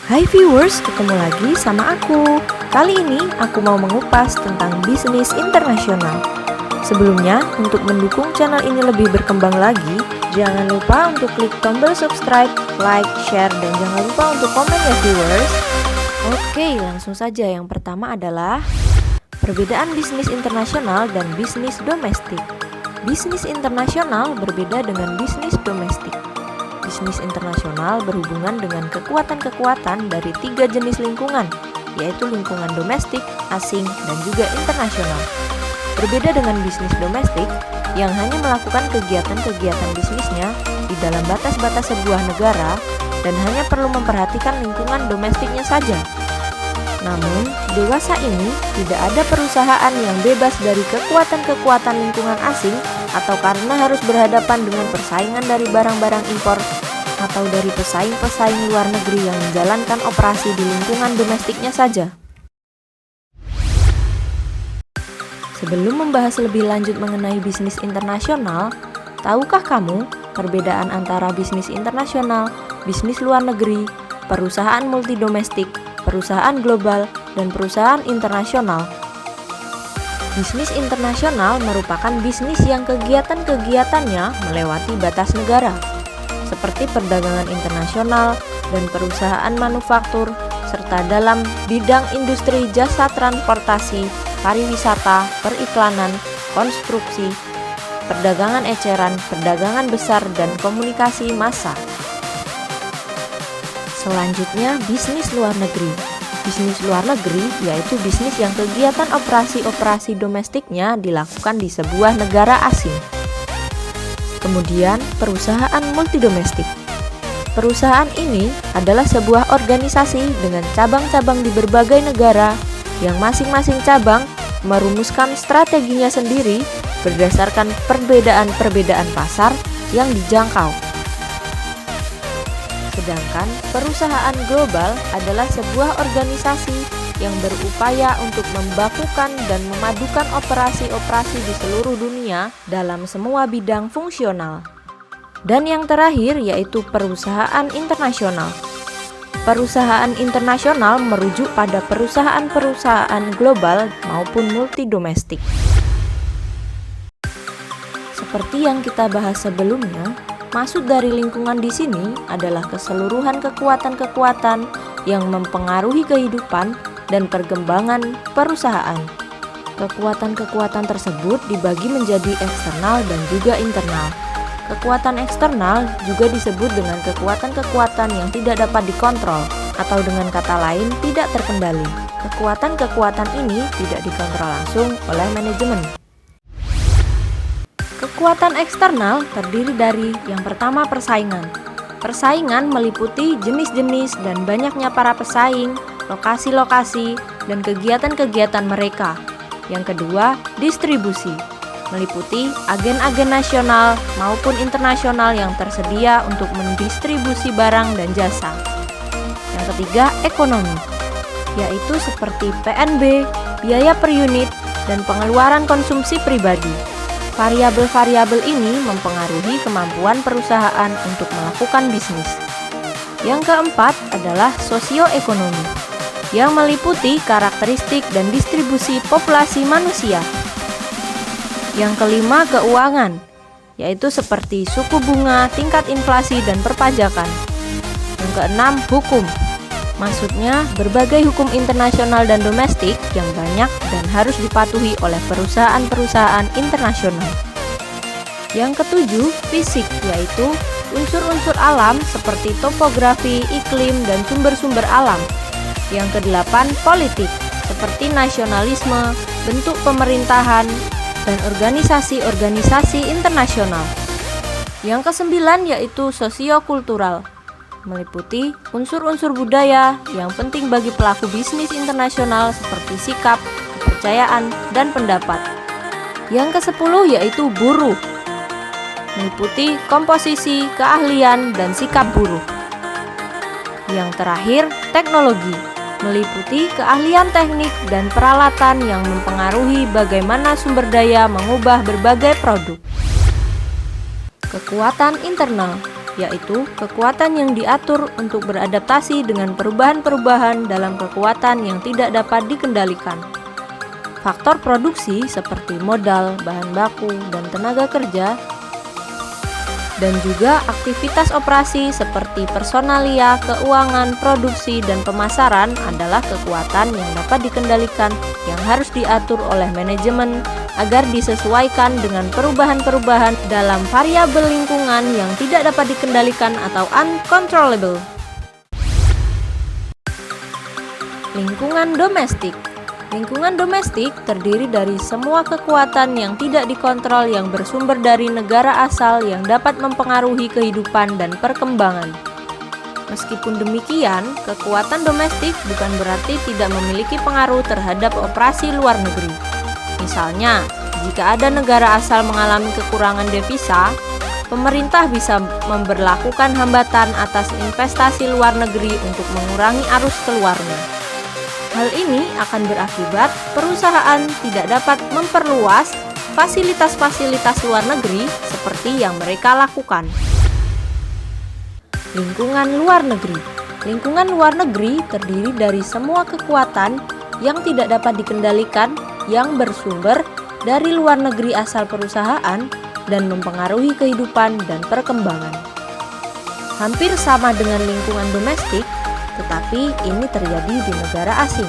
Hai viewers, ketemu lagi sama aku. Kali ini aku mau mengupas tentang bisnis internasional. Sebelumnya, untuk mendukung channel ini lebih berkembang lagi, jangan lupa untuk klik tombol subscribe, like, share, dan jangan lupa untuk komen ya viewers. Oke, langsung saja. Yang pertama adalah perbedaan bisnis internasional dan bisnis domestik. Bisnis internasional berbeda dengan bisnis domestik. Bisnis internasional berhubungan dengan kekuatan-kekuatan dari 3 jenis lingkungan, yaitu lingkungan domestik, asing, dan juga internasional. Berbeda dengan bisnis domestik yang hanya melakukan kegiatan-kegiatan bisnisnya di dalam batas-batas sebuah negara dan hanya perlu memperhatikan lingkungan domestiknya saja. Namun, dewasa ini tidak ada perusahaan yang bebas dari kekuatan-kekuatan lingkungan asing atau karena harus berhadapan dengan persaingan dari barang-barang impor atau dari pesaing-pesaing luar negeri yang menjalankan operasi di lingkungan domestiknya saja. Sebelum membahas lebih lanjut mengenai bisnis internasional, tahukah kamu perbedaan antara bisnis internasional, bisnis luar negeri, perusahaan multidomestik, perusahaan global, dan perusahaan internasional? Bisnis internasional merupakan bisnis yang kegiatan-kegiatannya melewati batas negara, seperti perdagangan internasional dan perusahaan manufaktur, serta dalam bidang industri jasa transportasi, pariwisata, periklanan, konstruksi, perdagangan eceran, perdagangan besar, dan komunikasi massa. Selanjutnya, bisnis luar negeri. Bisnis luar negeri yaitu bisnis yang kegiatan operasi-operasi domestiknya dilakukan di sebuah negara asing. Kemudian, perusahaan multidomestik. Perusahaan ini adalah sebuah organisasi dengan cabang-cabang di berbagai negara yang masing-masing cabang merumuskan strateginya sendiri berdasarkan perbedaan-perbedaan pasar yang dijangkau. Sedangkan perusahaan global adalah sebuah organisasi yang berupaya untuk membakukan dan memadukan operasi-operasi di seluruh dunia dalam semua bidang fungsional. Dan yang terakhir yaitu perusahaan internasional. Perusahaan internasional merujuk pada perusahaan-perusahaan global maupun multidomestik. Seperti yang kita bahas sebelumnya, maksud dari lingkungan di sini adalah keseluruhan kekuatan-kekuatan yang mempengaruhi kehidupan dan perkembangan perusahaan. Kekuatan-kekuatan tersebut dibagi menjadi eksternal dan juga internal. Kekuatan eksternal juga disebut dengan kekuatan-kekuatan yang tidak dapat dikontrol, atau dengan kata lain tidak terkendali. Kekuatan-kekuatan ini tidak dikontrol langsung oleh manajemen. Kekuatan eksternal terdiri dari yang pertama persaingan. Persaingan meliputi jenis-jenis dan banyaknya para pesaing, lokasi-lokasi, dan kegiatan-kegiatan mereka. Yang kedua, distribusi. Meliputi agen-agen nasional maupun internasional yang tersedia untuk mendistribusi barang dan jasa. Yang ketiga, ekonomi, yaitu seperti PNB, biaya per unit, dan pengeluaran konsumsi pribadi. Variabel-variabel ini mempengaruhi kemampuan perusahaan untuk melakukan bisnis. Yang keempat adalah sosioekonomi, yang meliputi karakteristik dan distribusi populasi manusia. Yang kelima, keuangan, yaitu seperti suku bunga, tingkat inflasi, dan perpajakan. Yang keenam, hukum. Maksudnya, berbagai hukum internasional dan domestik yang banyak dan harus dipatuhi oleh perusahaan-perusahaan internasional. Yang ketujuh, fisik, yaitu unsur-unsur alam seperti topografi, iklim, dan sumber-sumber alam. Yang kedelapan, politik, seperti nasionalisme, bentuk pemerintahan, dan organisasi-organisasi internasional. Yang kesembilan yaitu sosiokultural, meliputi unsur-unsur budaya yang penting bagi pelaku bisnis internasional seperti sikap, kepercayaan, dan pendapat. Yang ke-10 yaitu buruh, meliputi komposisi, keahlian, dan sikap buruh. Yang terakhir, teknologi, meliputi keahlian teknik dan peralatan yang mempengaruhi bagaimana sumber daya mengubah berbagai produk. Kekuatan internal yaitu kekuatan yang diatur untuk beradaptasi dengan perubahan-perubahan dalam kekuatan yang tidak dapat dikendalikan. Faktor produksi seperti modal, bahan baku, dan tenaga kerja, dan juga aktivitas operasi seperti personalia, keuangan, produksi, dan pemasaran adalah kekuatan yang dapat dikendalikan yang harus diatur oleh manajemen agar disesuaikan dengan perubahan-perubahan dalam variabel lingkungan yang tidak dapat dikendalikan atau uncontrollable. Lingkungan domestik. Lingkungan domestik terdiri dari semua kekuatan yang tidak dikontrol yang bersumber dari negara asal yang dapat mempengaruhi kehidupan dan perkembangan. Meskipun demikian, kekuatan domestik bukan berarti tidak memiliki pengaruh terhadap operasi luar negeri. Misalnya, jika ada negara asal mengalami kekurangan devisa, pemerintah bisa memberlakukan hambatan atas investasi luar negeri untuk mengurangi arus keluarnya. Hal ini akan berakibat perusahaan tidak dapat memperluas fasilitas-fasilitas luar negeri seperti yang mereka lakukan. Lingkungan luar negeri. Lingkungan luar negeri terdiri dari semua kekuatan yang tidak dapat dikendalikan yang bersumber dari luar negeri asal perusahaan dan mempengaruhi kehidupan dan perkembangan. Hampir sama dengan lingkungan domestik, tetapi ini terjadi di negara asing.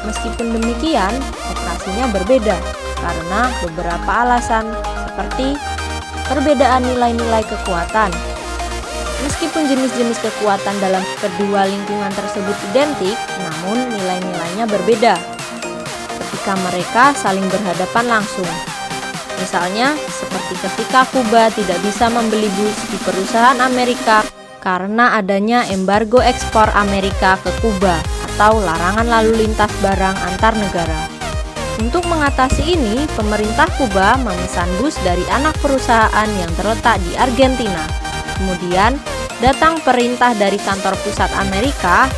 Meskipun demikian, operasinya berbeda karena beberapa alasan seperti perbedaan nilai-nilai kekuatan. Meskipun jenis-jenis kekuatan dalam kedua lingkungan tersebut identik, namun nilai-nilainya berbeda ketika mereka saling berhadapan langsung. Misalnya, seperti ketika Kuba tidak bisa membeli bus di perusahaan Amerika karena adanya embargo ekspor Amerika ke Kuba atau larangan lalu lintas barang antar negara. Untuk mengatasi ini, pemerintah Kuba memesan bus dari anak perusahaan yang terletak di Argentina. Kemudian, datang perintah dari kantor pusat Amerika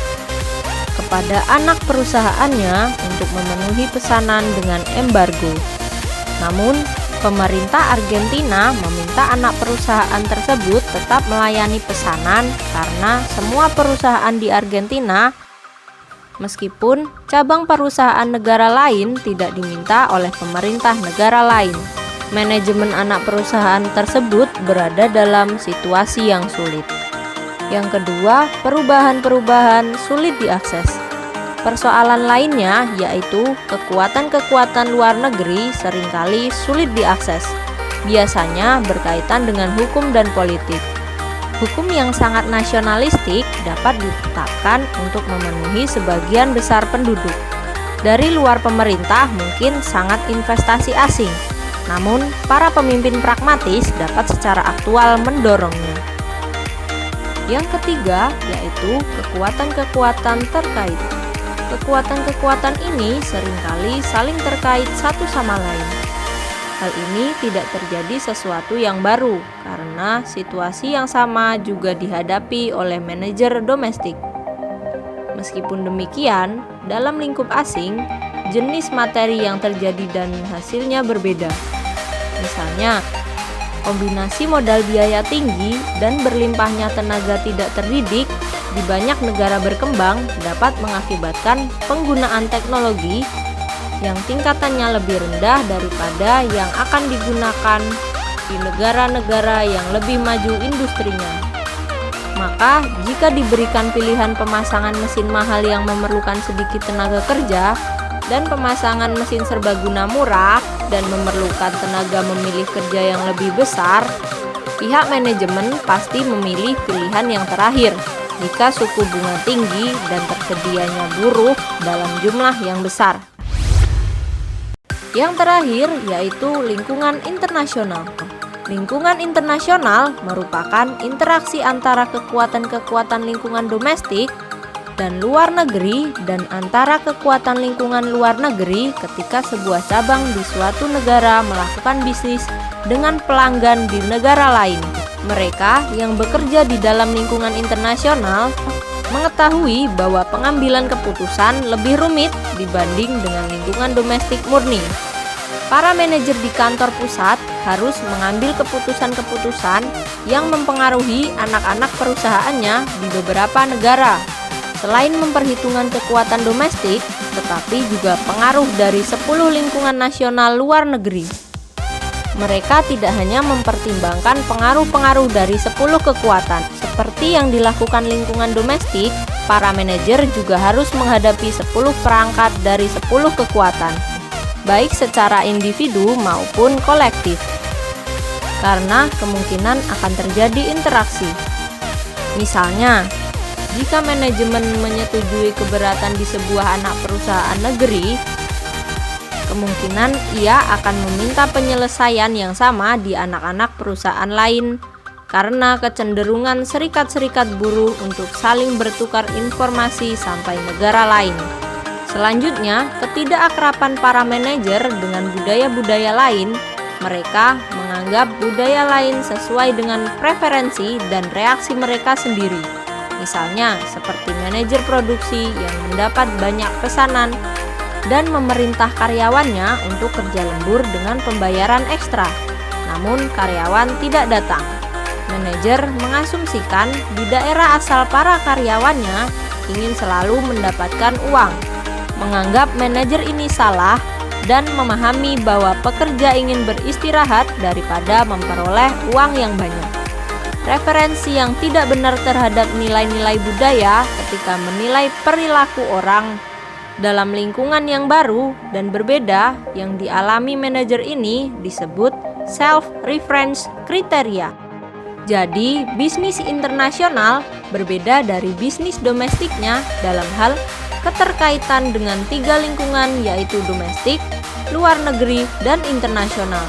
kepada anak perusahaannya untuk memenuhi pesanan dengan embargo. Namun, pemerintah Argentina meminta anak perusahaan tersebut tetap melayani pesanan karena semua perusahaan di Argentina, meskipun cabang perusahaan negara lain tidak diminta oleh pemerintah negara lain. Manajemen anak perusahaan tersebut berada dalam situasi yang sulit. Yang kedua, perubahan-perubahan sulit diakses. Persoalan lainnya yaitu kekuatan-kekuatan luar negeri seringkali sulit diakses. Biasanya berkaitan dengan hukum dan politik. Hukum yang sangat nasionalistik dapat ditetapkan untuk memenuhi sebagian besar penduduk. Dari luar pemerintah mungkin sangat investasi asing, namun para pemimpin pragmatis dapat secara aktual mendorongnya. Yang ketiga yaitu kekuatan-kekuatan terkait. Kekuatan-kekuatan ini seringkali saling terkait satu sama lain. Hal ini tidak terjadi sesuatu yang baru karena situasi yang sama juga dihadapi oleh manajer domestik. Meskipun demikian, dalam lingkup asing, jenis materi yang terjadi dan hasilnya berbeda. Misalnya, kombinasi modal biaya tinggi dan berlimpahnya tenaga tidak terdidik di banyak negara berkembang dapat mengakibatkan penggunaan teknologi yang tingkatannya lebih rendah daripada yang akan digunakan di negara-negara yang lebih maju industrinya. Maka, jika diberikan pilihan pemasangan mesin mahal yang memerlukan sedikit tenaga kerja dan pemasangan mesin serbaguna murah dan memerlukan tenaga memilih kerja yang lebih besar, pihak manajemen pasti memilih pilihan yang terakhir jika suku bunga tinggi dan tersedianya buruh dalam jumlah yang besar. Yang terakhir yaitu lingkungan internasional. Lingkungan internasional merupakan interaksi antara kekuatan-kekuatan lingkungan domestik dan luar negeri dan antara kekuatan lingkungan luar negeri ketika sebuah cabang di suatu negara melakukan bisnis dengan pelanggan di negara lain. Mereka yang bekerja di dalam lingkungan internasional mengetahui bahwa pengambilan keputusan lebih rumit dibanding dengan lingkungan domestik murni. Para manajer di kantor pusat harus mengambil keputusan-keputusan yang mempengaruhi anak-anak perusahaannya di beberapa negara. Selain memperhitungkan kekuatan domestik, tetapi juga pengaruh dari 10 lingkungan nasional luar negeri. Mereka tidak hanya mempertimbangkan pengaruh-pengaruh dari 10 kekuatan. Seperti yang dilakukan lingkungan domestik, para manajer juga harus menghadapi 10 perangkat dari 10 kekuatan, baik secara individu maupun kolektif, karena kemungkinan akan terjadi interaksi. Misalnya, jika manajemen menyetujui keberatan di sebuah anak perusahaan negeri, kemungkinan ia akan meminta penyelesaian yang sama di anak-anak perusahaan lain karena kecenderungan serikat-serikat buruh untuk saling bertukar informasi sampai negara lain. Selanjutnya, ketidakakraban para manajer dengan budaya-budaya lain. Mereka menganggap budaya lain sesuai dengan preferensi dan reaksi mereka sendiri. Misalnya, seperti manajer produksi yang mendapat banyak pesanan dan memerintah karyawannya untuk kerja lembur dengan pembayaran ekstra, namun karyawan tidak datang. Manajer mengasumsikan di daerah asal para karyawannya ingin selalu mendapatkan uang, menganggap manajer ini salah, dan memahami bahwa pekerja ingin beristirahat daripada memperoleh uang yang banyak. Referensi yang tidak benar terhadap nilai-nilai budaya ketika menilai perilaku orang dalam lingkungan yang baru dan berbeda yang dialami manajer ini disebut self-reference criteria. Jadi, bisnis internasional berbeda dari bisnis domestiknya dalam hal keterkaitan dengan 3 lingkungan, yaitu domestik, luar negeri, dan internasional.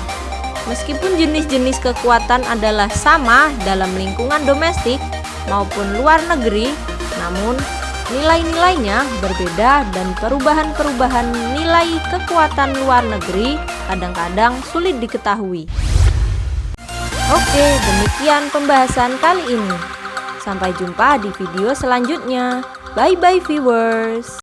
Meskipun jenis-jenis kekuatan adalah sama dalam lingkungan domestik maupun luar negeri, namun nilai-nilainya berbeda dan perubahan-perubahan nilai kekuatan luar negeri kadang-kadang sulit diketahui. Oke, demikian pembahasan kali ini. Sampai jumpa di video selanjutnya. Bye-bye viewers.